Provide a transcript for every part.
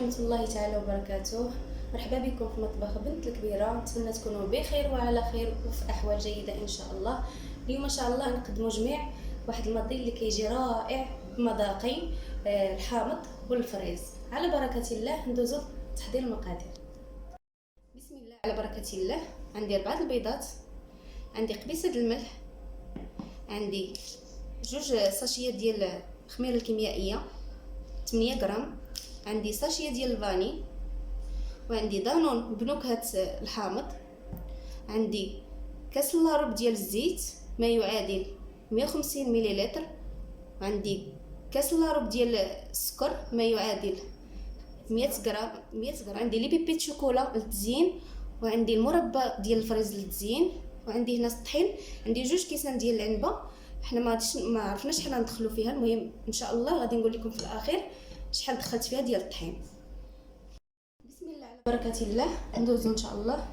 ورحمة الله تعالى وبركاته. مرحبا بكم في مطبخ بنت الكبيرة. نتمنى تكونوا بخير وعلى خير وفي احوال جيدة ان شاء الله. اليوم ان شاء الله نقدموا جميع واحد المضي اللي كيجي رائع بمذاقي الحامض والفريز. على بركة الله ندوزو تحضير المقادير. بسم الله على بركة الله. عندي 4 البيضات، عندي قبيصة الملح، عندي 2 ساشيات ديال الخميره الكيميائيه 8 غرام، عندي ساشيه ديال الفاني، وعندي دانون بنكهه الحامض، عندي كاس الا ربع ديال الزيت ما يعادل 150 مليلتر، وعندي كاس الا ربع ديال السكر ما يعادل 100 غرام. عندي لي بيبيت شوكولا للتزيين، وعندي المربى ديال الفريز للتزيين، وعندي هنا الطحين. عندي 2 كيسان ديال العنبه. حنا ما عرفناش شحال غندخلوا فيها، المهم ان شاء الله غادي نقول لكم في الاخير شحال دخلت فيها ديال الطحين. بسم الله على بركه الله. ندوزو ان شاء الله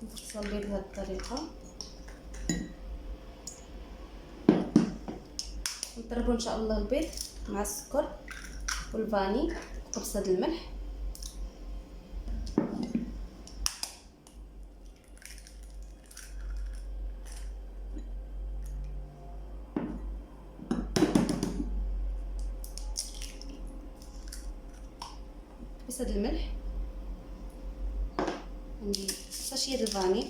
نغسل البيض بهذه الطريقه، نضربوا ان شاء الله البيض مع السكر والفاني وقبصه الملح. قبصه الملح، عندي ساشيه الفاني،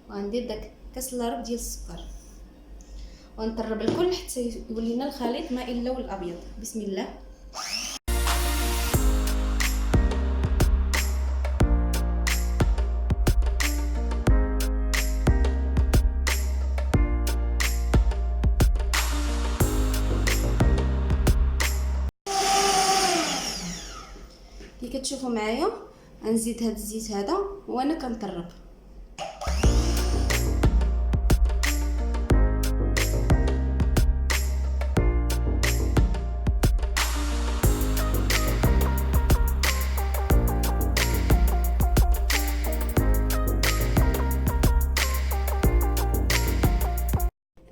وعندي داك كاس الا ربع ديال السكر، ونطرب الكل حتى يولي لنا الخليط ماء اللون الابيض. بسم الله. كي كتشوفوا معايا غنزيد هذا الزيت هذا وانا كنطرب.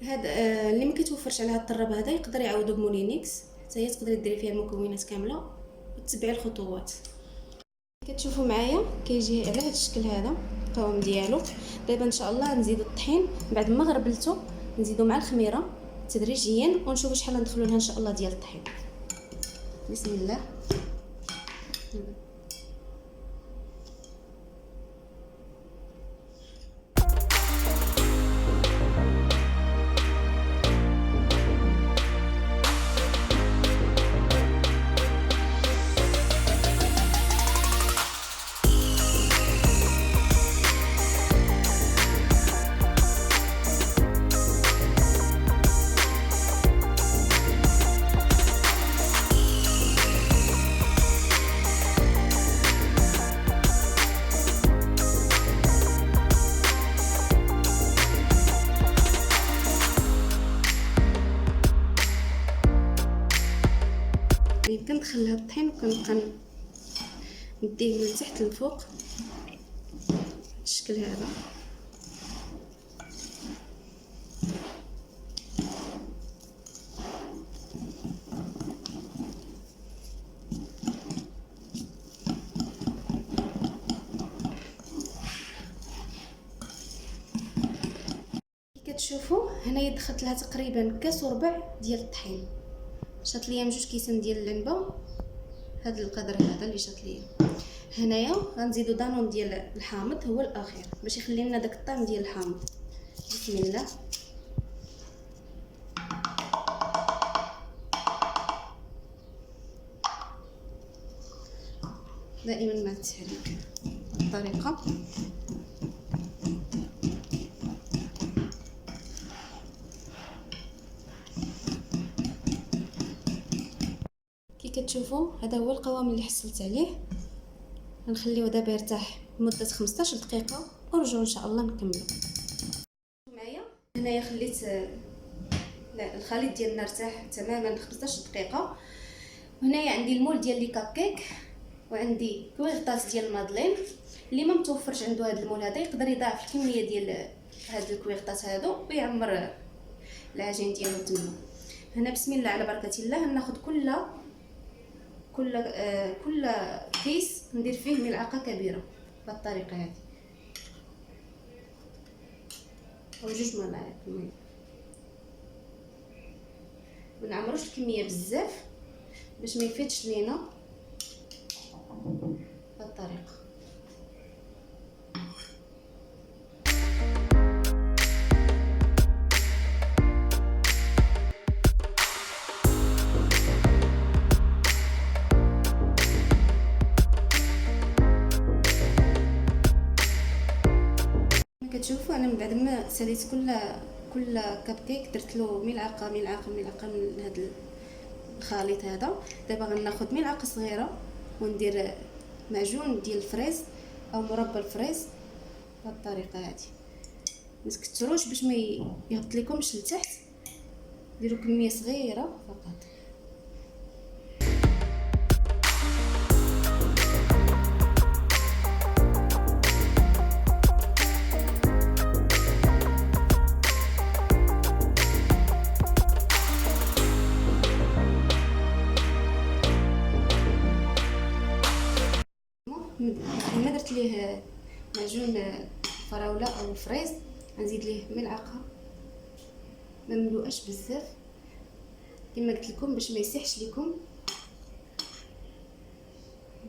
هذا اللي ما كيتوفرش على هذا الطراب هذا يقدر يعوضو بمولينيكس، حتى هي تقدري ديري فيها المكونات كامله وتتبعي الخطوات. كتشوفوا معايا كيجي على هذا الشكل هذا القوام ديالو. دابا ان شاء الله نزيدو الطحين بعد ما غربلته، نزيدو مع الخميره تدريجيا ونشوفوا شحال ندخلوا لها ان شاء الله ديال الطحين. بسم الله. كندخل هاد الطحين وكنبقى نديه من تحت لفوق بالشكل هذا. كي كتشوفوا هنايا دخلت لها تقريبا كاس وربع ديال الطحين. شات ليا 2 كيسان ديال العنبه، هذا القدر هذا اللي شات ليا. هنايا غنزيدو دانون ديال الحامض هو الاخير باش يخلي لنا داك الطعم ديال الحامض. بسم الله. دائما مع التحريك بالطريقه. كتشوفوا هذا هو القوام اللي حصلت عليه. غنخليوه دابا يرتاح لمده 15 دقيقه ونرجعوا ان شاء الله نكملوا. معايا هنايا خليت الخليط ديالنا ارتاح تماما 15 دقيقه. وهنايا عندي المول ديال لي كاب كيك، وعندي كويغطاس ديال المادلين. اللي ما متوفرش عنده هذا المول هذا يقدر يضاعف الكميه ديال هاد الكويغطاس هادو ويعمر العجين ديالو تما. هنا بسم الله على بركه الله ناخذ كل كيس ندير فيه ملعقه كبيره بهذه الطريقه هذه، او 2 ملاعق. المهم ما نعمروش الكميه بزاف باش ما يفيدش لينا بهذه الطريقه. كتشوفوا انا من بعد ما ساليت كل كاب كيك درت له ملعقه من هذا الخليط هذا. دابا غناخذ ملعقه صغيره وندير معجون ديال الفريز او مربى الفريز بهذه الطريقه هذه. ما تكثروش باش ما يهبط لكمش لتحت، ديروا كميه صغيره فقط. ما درت ليه معجون فراوله او فريز، غنزيد ليه ملعقه ما مملوءاش بزاف كما قلت لكم باش ما يسيحش لكم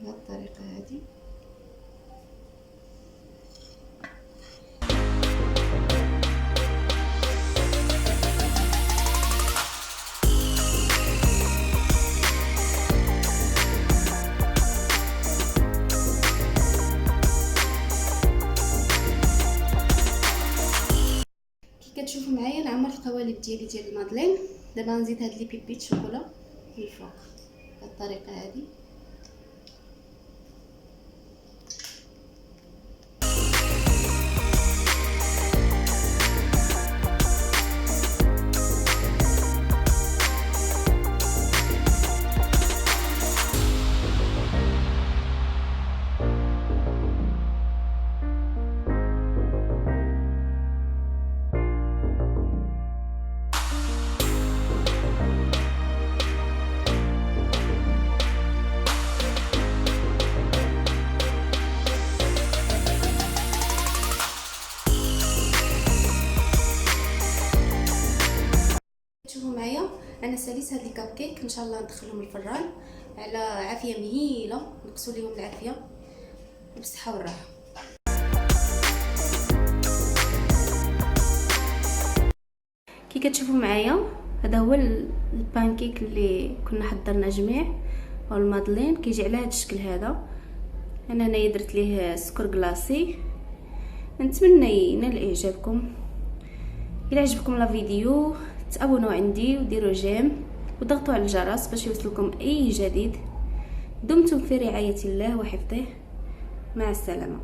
بهذه الطريقه هذه. كتشوفوا معايا نعمر القوالب ديالي ديال المادلين. دابا غنزيد هاد لي بيبيت شوكولا من الفوق بهذه الطريقه هذه. شوفوا معايا انا ساليت هاد لي كاب كيك، ان شاء الله ندخلهم الفران على عافيه مهيله، نقصوا ليهم العافيه بالصحه والراحه. كي كتشوفوا معايا هذا هو البانكيك اللي كنا حضرنا جميع، او المادلين كيجي على هذا الشكل هذا. انا هنايا درت ليه سكر كلاصي. نتمنى ينال اعجابكم. الى عجبكم لا فيديو تابونوا عندي وديروا جيم وضغطوا على الجرس باش يوصلكم اي جديد. دمتم في رعاية الله وحفظه. مع السلامة.